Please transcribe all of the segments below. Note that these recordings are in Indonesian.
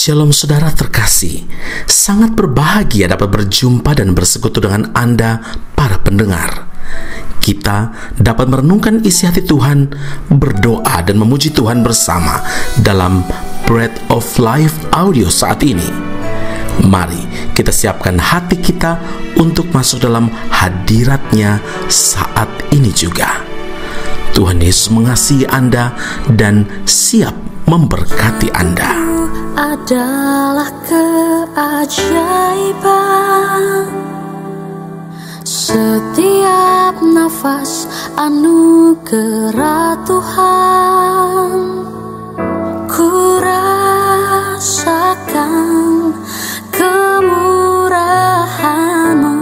Shalom saudara terkasih, sangat berbahagia dapat berjumpa dan bersekutu dengan Anda para pendengar. Kita dapat merenungkan isi hati Tuhan, berdoa dan memuji Tuhan bersama dalam Bread of Life audio saat ini. Mari kita siapkan hati kita untuk masuk dalam hadirat-Nya saat ini juga. Tuhan Yesus mengasihi Anda dan siap memberkati Anda. Adalah keajaiban, setiap nafas anugerah Tuhan. Ku rasakan kemurahan-Mu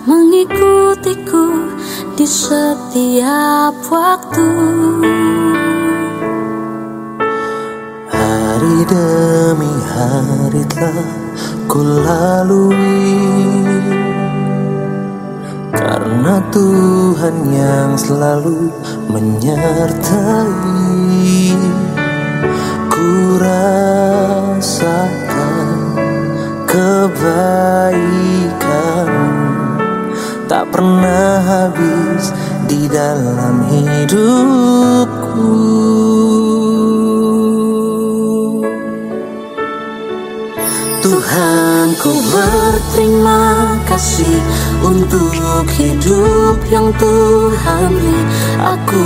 mengikutiku di setiap waktu. Hari demi hari telah ku lalui, karena Tuhan yang selalu menyertai. Ku rasakan kebaikan-Mu tak pernah habis di dalam hidupku. Tuhan, ku berterima kasih untuk hidup yang Tuhan beri. Aku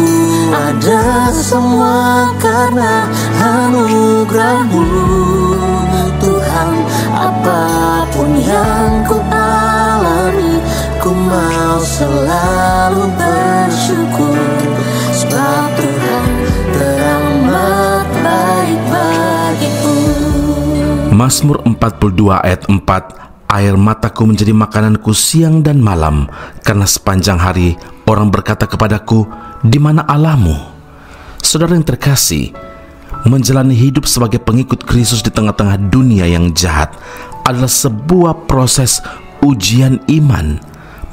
ada semua karena anugerah-Mu, Tuhan. Apapun yang ku alami, ku mau selalu bersyukur, sebab Tuhan teramat baik bagiku. Mazmur 42 ayat 4, air mataku menjadi makananku siang dan malam, karena sepanjang hari orang berkata kepadaku, di mana Allahmu? Saudara yang terkasih, menjalani hidup sebagai pengikut Kristus di tengah-tengah dunia yang jahat adalah sebuah proses ujian iman.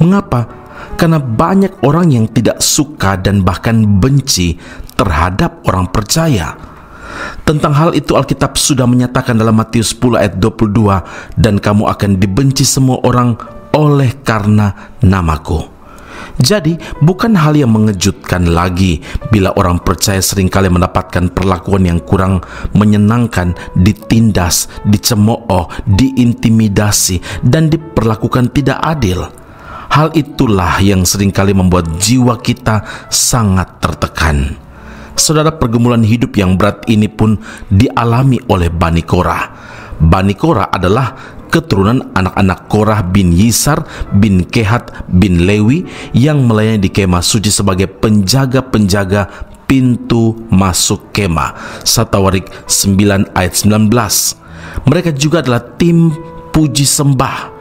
Mengapa? Karena banyak orang yang tidak suka dan bahkan benci terhadap orang percaya. Tentang hal itu Alkitab sudah menyatakan dalam Matius 10 ayat 22, dan kamu akan dibenci semua orang oleh karena namaku. Jadi bukan hal yang mengejutkan lagi bila orang percaya seringkali mendapatkan perlakuan yang kurang menyenangkan, ditindas, dicemooh, diintimidasi, dan diperlakukan tidak adil. Hal itulah yang seringkali membuat jiwa kita sangat tertekan. Saudara, pergumulan hidup yang berat ini pun dialami oleh Bani Korah. Bani Korah adalah keturunan anak-anak Korah bin Yisar bin Kehat bin Lewi yang melayani di kemah suci sebagai penjaga-penjaga pintu masuk kemah. 1 Tawarik 9 ayat 19. Mereka juga adalah tim puji sembah.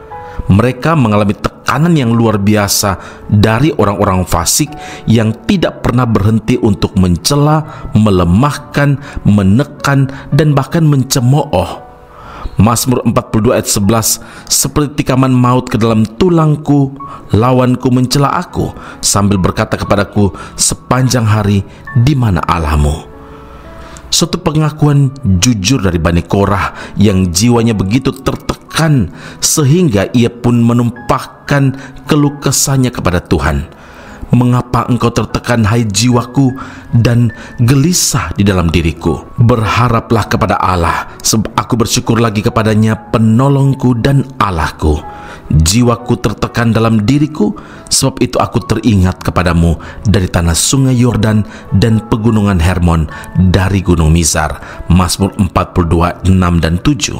Mereka mengalami tekanan yang luar biasa dari orang-orang fasik yang tidak pernah berhenti untuk mencela, melemahkan, menekan, dan bahkan mencemooh. Mazmur 42 ayat 11, seperti tikaman maut ke dalam tulangku, lawanku mencela aku, sambil berkata kepadaku sepanjang hari, di mana Allahmu? Suatu pengakuan jujur dari Bani Korah yang jiwanya begitu tertekan sehingga ia pun menumpahkan keluh kesahnya kepada Tuhan. Mengapa engkau tertekan, hai jiwaku, dan gelisah di dalam diriku? Berharaplah kepada Allah, sebab aku bersyukur lagi kepadanya, penolongku dan Allahku. Jiwaku tertekan dalam diriku, sebab itu aku teringat kepadamu dari tanah sungai Yordan dan pegunungan Hermon, dari gunung Mizar. Mazmur 42, 6 dan 7.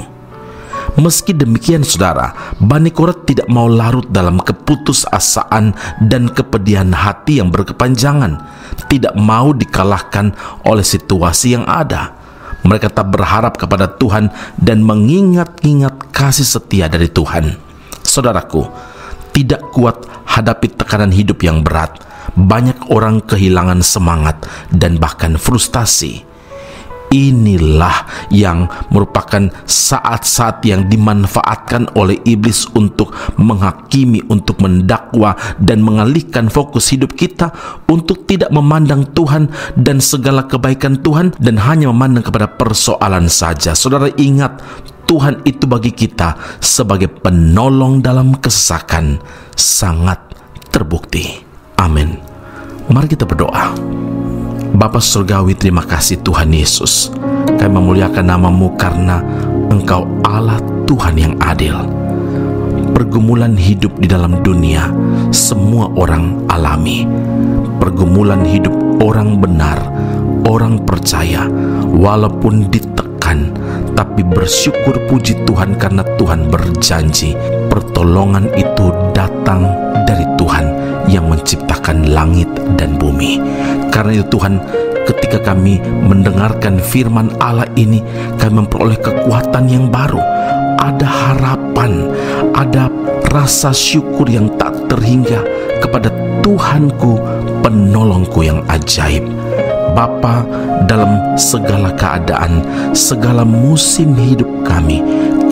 Meski demikian saudara, Bani Korah tidak mau larut dalam keputusasaan dan kepedihan hati yang berkepanjangan, tidak mau dikalahkan oleh situasi yang ada. Mereka tak berharap kepada Tuhan dan mengingat-ingat kasih setia dari Tuhan. Saudaraku, tidak kuat hadapi tekanan hidup yang berat. Banyak orang kehilangan semangat dan bahkan frustasi. Inilah yang merupakan saat-saat yang dimanfaatkan oleh iblis untuk menghakimi, untuk mendakwa dan mengalihkan fokus hidup kita untuk tidak memandang Tuhan dan segala kebaikan Tuhan dan hanya memandang kepada persoalan saja. Saudara ingat, Tuhan itu bagi kita sebagai penolong dalam kesesakan sangat terbukti. Amin. Mari kita berdoa. Bapa Surgawi, terima kasih Tuhan Yesus. Kami memuliakan nama-Mu karena Engkau Allah Tuhan yang adil. Pergumulan hidup di dalam dunia semua orang alami. Pergumulan hidup orang benar, orang percaya, walaupun ditekan, tapi bersyukur puji Tuhan karena Tuhan berjanji pertolongan itu datang dari Tuhan yang menciptakan langit dan bumi. Karena itu Tuhan, ketika kami mendengarkan firman Allah ini, kami memperoleh kekuatan yang baru. Ada harapan, ada rasa syukur yang tak terhingga kepada Tuhanku, penolongku yang ajaib. Bapa, dalam segala keadaan, segala musim hidup kami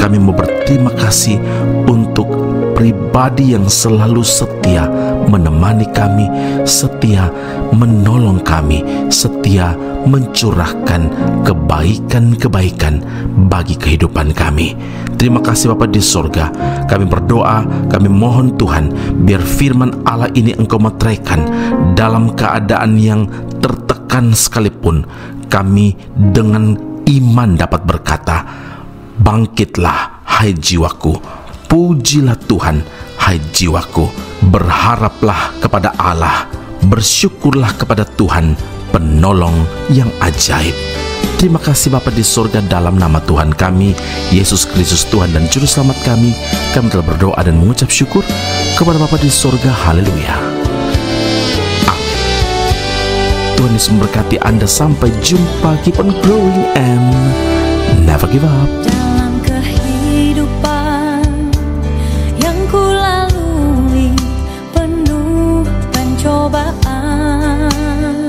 mau berterima kasih untuk pribadi yang selalu setia menemani kami, setia menolong kami, setia mencurahkan kebaikan-kebaikan bagi kehidupan kami. Terima kasih Bapa di surga. Kami berdoa, kami mohon Tuhan, biar firman Allah ini Engkau meteraikan dalam keadaan yang tertekan sekalipun, kami dengan iman dapat berkata, bangkitlah hai jiwaku, pujilah Tuhan hai jiwaku, berharaplah kepada Allah, bersyukurlah kepada Tuhan penolong yang ajaib. Terima kasih Bapa di surga, dalam nama Tuhan kami Yesus Kristus Tuhan dan Juru Selamat kami telah berdoa dan mengucap syukur kepada Bapa di surga. Haleluya. Amin. Tuhan Yesus memberkati Anda. Sampai jumpa. Keep on growing and never give up. Dalam kehidupan yang ku lalui penuh pencobaan,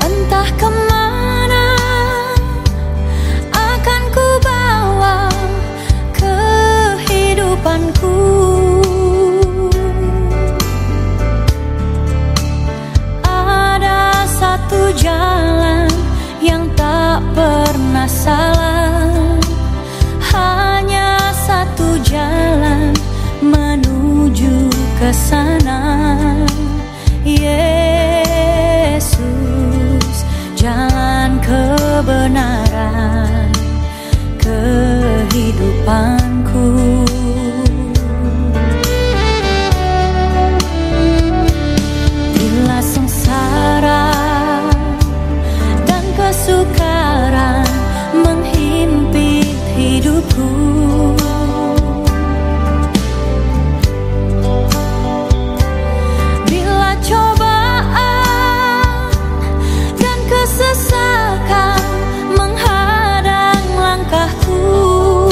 entah kemana akan ku bawa kehidupanku. Ada satu jalan yang tak pernah salah, hanya satu jalan menuju ke sana. Yesus, jalan kebenaran kehidupanku. Bila sengsara dan kesukaran menghimpit hidupku, bila cobaan dan kesesakan menghadang langkahku,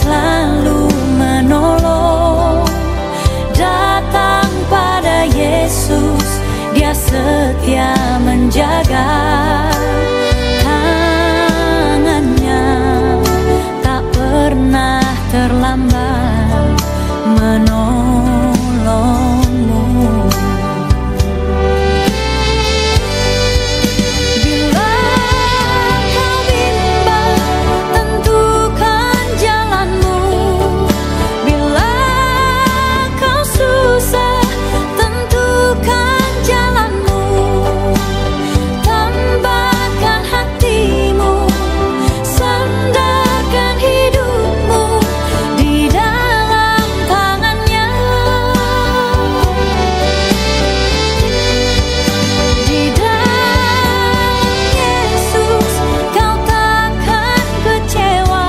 selalu menolong. Datang pada Yesus, Dia setia menjaga. Tangannya tak pernah terlambat menolongmu. Bila kau bimbang, tentukan jalanmu. Bila kau susah, tentukan jalanmu. Tambahkan hatimu, sandarkan hidupmu di dalam tangannya. Di dalam Yesus kau takkan kecewa.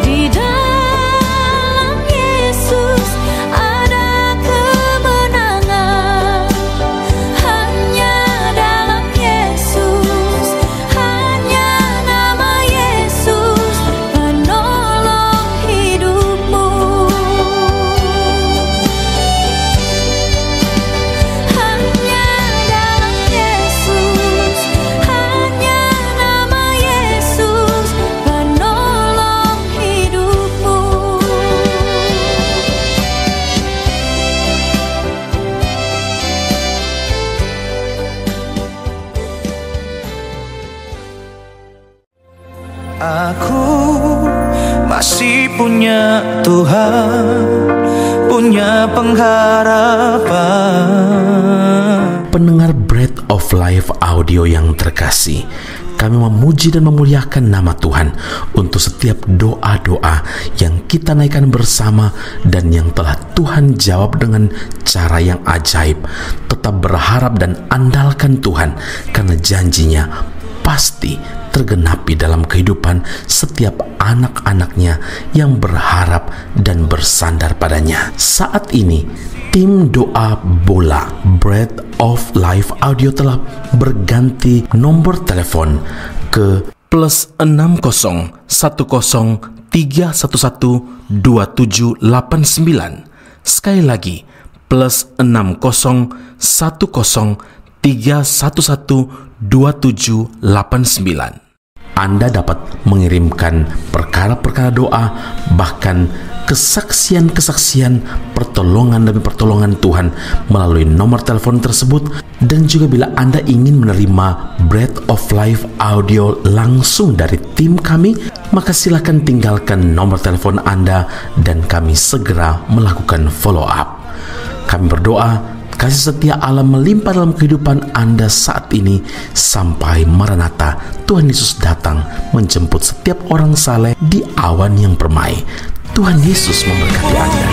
Di dalam Yesus ada kemenangan. Hanya dalam Yesus, hanya nama Yesus penolong hidupmu. Hanya dalam Yesus, hanya nama Yesus penolong hidupmu. Aku masih punya Tuhan, punya pengharapan. Pendengar Bread of Life audio yang terkasih, kami memuji dan memuliakan nama Tuhan untuk setiap doa-doa yang kita naikkan bersama dan yang telah Tuhan jawab dengan cara yang ajaib. Tetap berharap dan andalkan Tuhan, karena janjinya pasti tergenapi dalam kehidupan setiap anak-anaknya yang berharap dan bersandar padanya. Saat ini tim doa bola Bread of Life audio telah berganti nomor telepon ke +60 10 311 2789. Sekali lagi +60 10 311 2789. Anda dapat mengirimkan perkara-perkara doa, bahkan kesaksian-kesaksian, pertolongan demi pertolongan Tuhan melalui nomor telepon tersebut. Dan juga bila Anda ingin menerima Bread of Life audio langsung dari tim kami, maka silakan tinggalkan nomor telepon Anda dan kami segera melakukan follow up. Kami berdoa kasih setia Allah melimpah dalam kehidupan Anda saat ini sampai Maranatha, Tuhan Yesus datang menjemput setiap orang saleh di awan yang permai. Tuhan Yesus memberkati Anda.